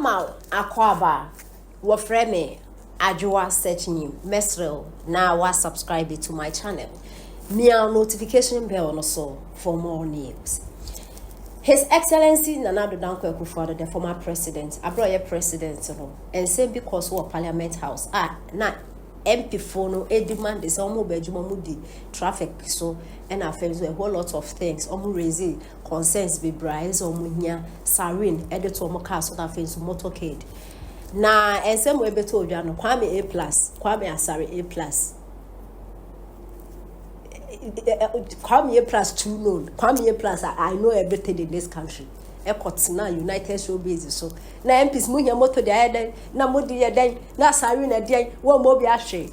Mama Akwaba, wa frame Ajua searching you, Mesrel, now was subscribe to my channel. Meow notification bell also for more news. His Excellency Nana Danko Akufo-Addo, the former president, Abroye president, and say because we Parliament House, na MP phone, a demand is almost bedroom traffic, so and affairs a whole lot of things, almost raising concerns be brides or munya, sarin, editor Moka, so that things motorcade. Na and some way beto Jano, Kwame A+, Kwame Asari A+. Kwame A+ too known. Kwame A+, I know everything in this country. Airports now, United Showbiz, so na MPs munya moto de aden, na modi den, na sari na den, wo mo bi ahwe.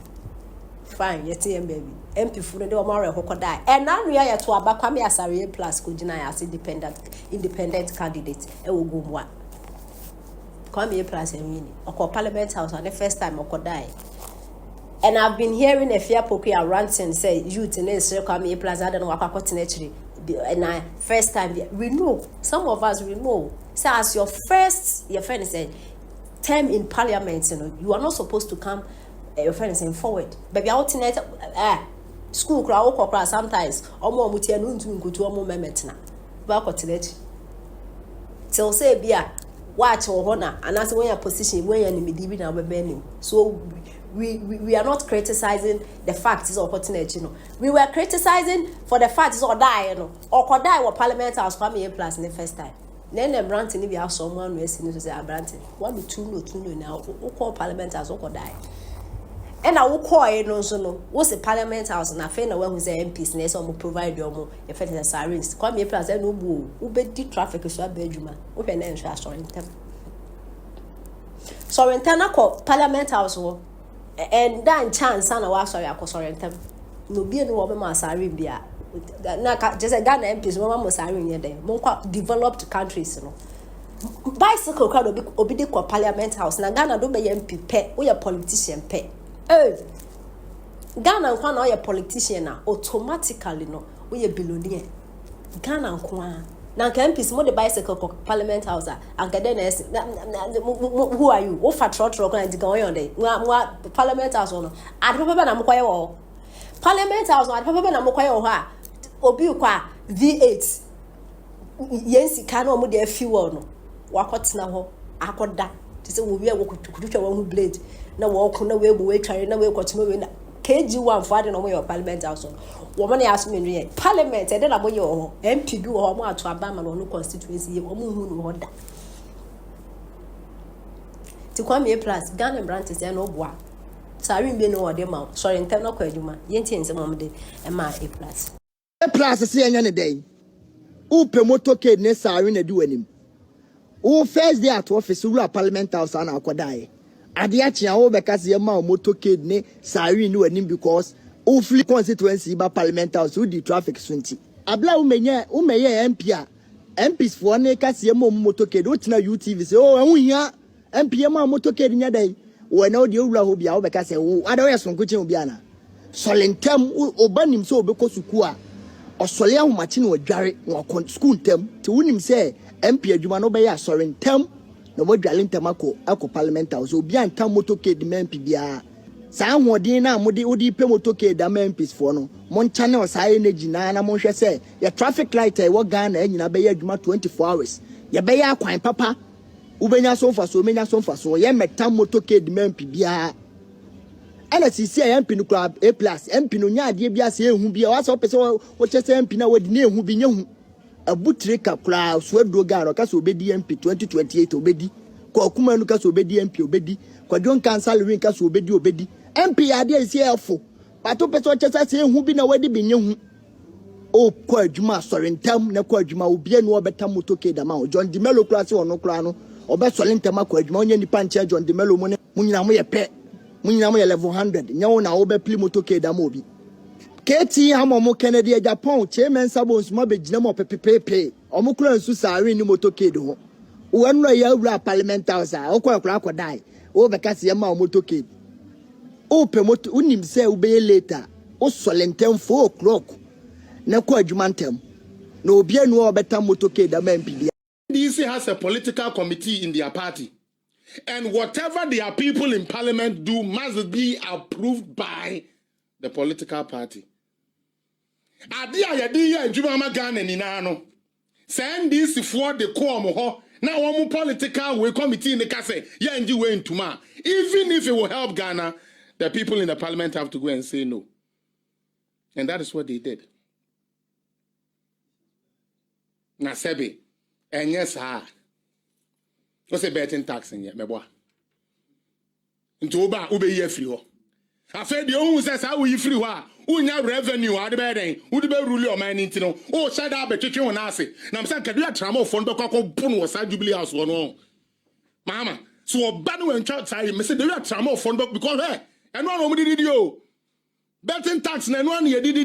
Fine, yet baby. MP fu no de o mare hokoda. And now we are to aba Kwame Asari A+ ko gina as independent candidate e wo gomwa. Kwame A+ win. Oko Parliament House and the first time okoda. And I've been hearing a fear poker ranting say youth in this Kwame A+, I don't know what actually. And I first time we know, some of us we know. So as your friend said, term in parliament, you are not supposed to come. Your friend is saying forward, but we are alternate. School crowd sometimes. Omo muti anu ntu nkutu omo memetna. Ba koteleti. Till say bia watch or honor, and as when your position when you need to na be so. We are not criticizing the fact is opportunity, We were criticizing for the fact is or die, Or could die or Parliament House Kwame A+ in the first time. Then the branting if you have someone who is to say branting. What do two now? Who call Parliament House or could die? And I will call it no. What's the Parliament House and I find when we say MPs and some provide your more effective sirens. Kwame A+ no boo. Who bet the traffic is your bedroom. Open and share story. So in Tanako Parliament House. And then chance and I was sorry, I was sorry. No be no woman must are Bia. Just a Ghana MPs, one was are in there. More developed countries, Bicycle crowd obedient Parliament House. Now Ghana don't be MP pet or your politician pet. Ghana and one or your politician automatically no we a billionaire. Ghana and Kwan. Now MPs more the bicycle Parliament House and then who are you? What for trot and go on there? What Parliament House on? I remember na mukwayo. Parliament House I remember na mukwayo ha. Obi kwa V8. Yensi kanu omo de fuel no. Wakotena ho akoda. Ti se wo wi akututwa wo blade. Na wo ko na we tware na we kotema we na KG1 for the normal Parliament House. Woman asked me, Parliament, and then I'm your MP do or more to Abama no constituency, or moon order. To Kwame A+, Ghana and Branches and no bois. Sorry, be no other sorry, internal quaduma, Yentin some of the and A+. A+ is saying any day. Who Motorcade necessary to do any. Who first day at office, who are Parliament House and Aquadai. Adiachi awo because the amount Motorcade ne sari no anim because ofli constituency ba Parliament House who the traffic swinti abla umeye MP MPs for ne kasi emo Motorcade o tina UTV say oh ehun MP ema Motorcade nya dai we na odi owura ho bia wo be kasi wo ada we sonko chen obi ana solentem obanim so obeko suku a osole ahomachi na odware won school ntem ti wonim say MP adwuma no be ya solentem no mo dwale ntamako ako Parliament House obi antam Motorcade MP bia sa hodin na modi odi pe Motorcade am MPs for no mon channel sa energy na mon hwe say ya traffic light e wo Ghana anyina be ya adwuma 24 hours ya be ya kwan papa ubenya so mfa so menya so mfa so ye metam Motorcade MP bia ana sisi MP no club A+ MP no nya ade bia se ehu bia wa so pese wo chese MP na wadi na ehu bi nyehu abutre kakra so adroga ro ka so obedi MP 2028 obedi ko kuma nu ka so obedi MP obedi kwadon cancel win ka so obedi MP ade esi efo pato peso chesa se ehu bi na wadi bi nyehu o kwa adwuma sori ntam na kwa adwuma obi anu obetam Motorcade ma John Dimelo kura se ono kura no obe sori ntam kwa adwuma onye nipa nche John Dimelo mu ne munyina mo ye pe munyina mo ye level 100 nyawo na obe pli Motorcade ma obi Keti Hamomo Kennedy Japan chairman sabons ma begina mo pepepepe omukura nsu sare ni Motorcade ho wonu ya wura Parliament House okwa dai o be ka se ma Motorcade o pe moto unim se ube later o solentem 4 o'clock na kwa adwumantem na obi anu obeta Motorcade am MPD. DC has a political committee in their party And whatever their people in parliament do must be approved by the political party. Ade ayade ya adwuma ma Ghana ni na no. Send this for the come ho. Now one political way committee in the case ya nji we ntuma. Even if it will help Ghana, the people in the parliament have to go and say no. And that is what they did. Na sebe enye saa. What's a betting tax in yet, my boy? Into Oba, Ube ye free ho. I said the own says how we free wa. Unya revenue, are the bedding, would be rule your man into no. Oh, shut up, a chicken on us. Now I'm saying, can you travel from the cock pun was a jubilee house or no? Mama, so a banu and church side, Mr. Do you travel from the because hey, and one only did you. Betting tax, and one year did,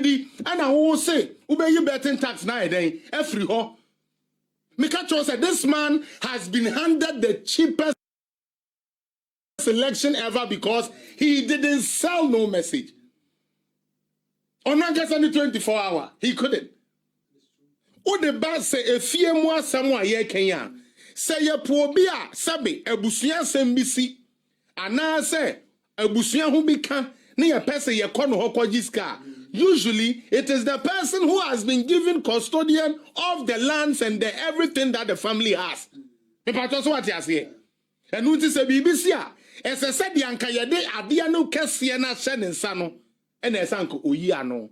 and I will say, Ube you betting tax now, then, every ho. Mikacho said this man has been handed the cheapest election ever because he didn't sell no message. On not just only 24 hours, he couldn't. What the boss say a few more somewhere here Kenya. Say ye probia sabe ebusuya sembisi. Ana say ebusuya hu bika na ye pese ye kono hokojiska. Usually, it is the person who has been given custodian of the lands and the everything that the family has. That's what you say. And what is a BBC? As I said, the Ankayade Adiano Kessiana Shannon Sano and Esanko Uyano.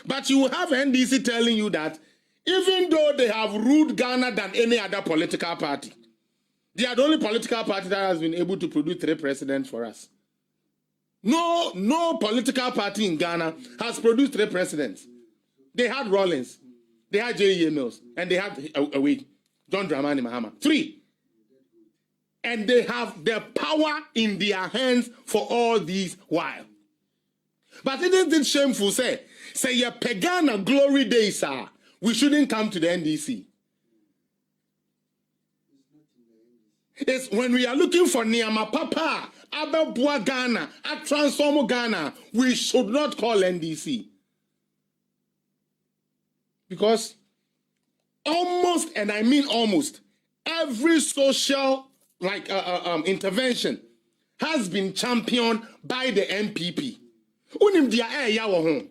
But you have NDC telling you that even though they have ruled Ghana than any other political party, they are the only political party that has been able to produce 3 presidents for us. No political party in Ghana has produced 3 presidents. They had Rawlings, they had J.E. Mills, and they had John Dramani Mahama. 3. And they have the power in their hands for all these while. But isn't it shameful, say your pagan glory days, sir, we shouldn't come to the NDC. It's when we are looking for Niama Papa, Ababua Ghana, at Transform Ghana, we should not call NDC. Because almost, and I mean almost, every social intervention has been championed by the NPP. Unim dia yawo ho.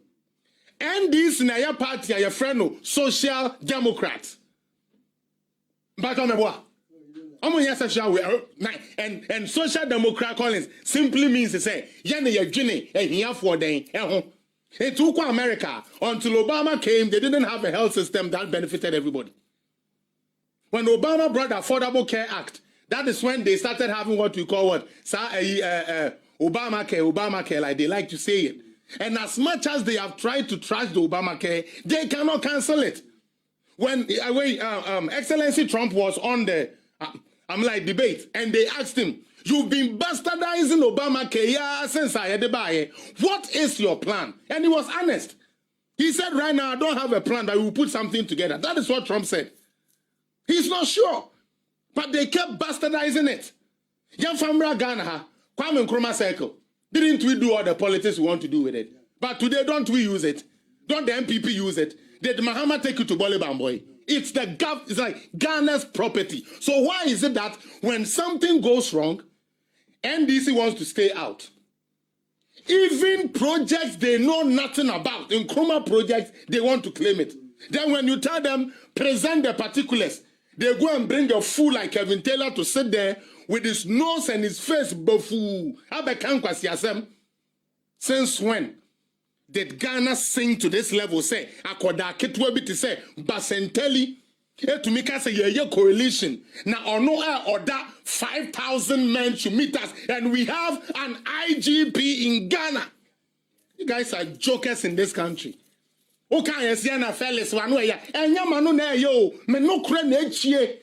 NDC na ya party ya friend Social Democrats. But on the what? And Social Democrat Collins simply means to say, Yene ya jine here for den It took America until Obama came, they didn't have a health system that benefited everybody. When Obama brought the Affordable Care Act, that is when they started having what we call Obamacare, like they like to say it. And as much as they have tried to trash the Obamacare, they cannot cancel it. When Excellency Trump was on the debate, and they asked him, "You've been bastardizing Obamacare since I had to buy it. What is your plan?" And he was honest. He said, "Right now, I don't have a plan, but we will put something together." That is what Trump said. He's not sure. But they kept bastardizing it. Young Famra Ghana, Kwame Nkrumah circle. Didn't we do all the politics we want to do with it? But today, don't we use it? Don't the NPP use it? Did Mahama take you to Boliban boy? It's it's like Ghana's property. So why is it that when something goes wrong, NDC wants to stay out? Even projects they know nothing about, in Nkrumah projects, they want to claim it. Then when you tell them, present the particulars, they go and bring a fool like Kevin Taylor to sit there with his nose and his face buffoo. Since when did Ghana sing to this level? Say, Akoda Ketwebi to say, Basenteli, to make us a coalition. Now, or no, or that 5,000 men to meet us, and we have an IGP in Ghana. You guys are jokers in this country. Okay, Siena Felix one way, and Yamano na yo, me no credit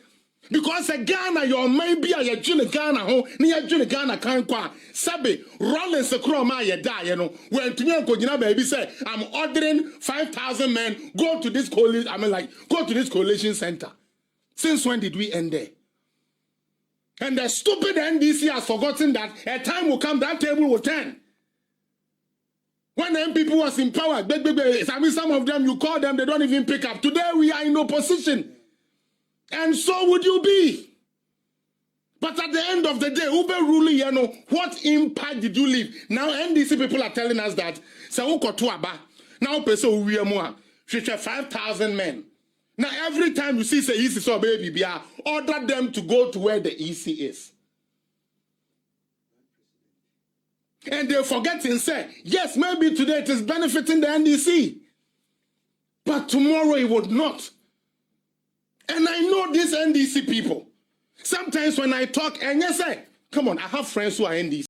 because a Ghana, your maybe a June Ghana ho, near June Ghana can't qua. Sabe, Rollins a croma ya die, you know. When Tunyanko baby say, I'm ordering 5,000 men, go to this coalition, go to this coalition center. Since when did we end there? And the stupid NDC has forgotten that a time will come, that table will turn. When NPP was in power, I mean, some of them, you call them, they don't even pick up. Today, we are in opposition. And so would you be. But at the end of the day, Ube ruling, you know, what impact did you leave? Now, NDC people are telling us that, now, peso we are more, 5,000 men. Now, every time you see say EC so baby, order them to go to where the EC is. And they're forgetting, say, yes, maybe today it is benefiting the NDC, but tomorrow it would not. And I know these NDC people. Sometimes when I talk, and yes, come on, I have friends who are NDC.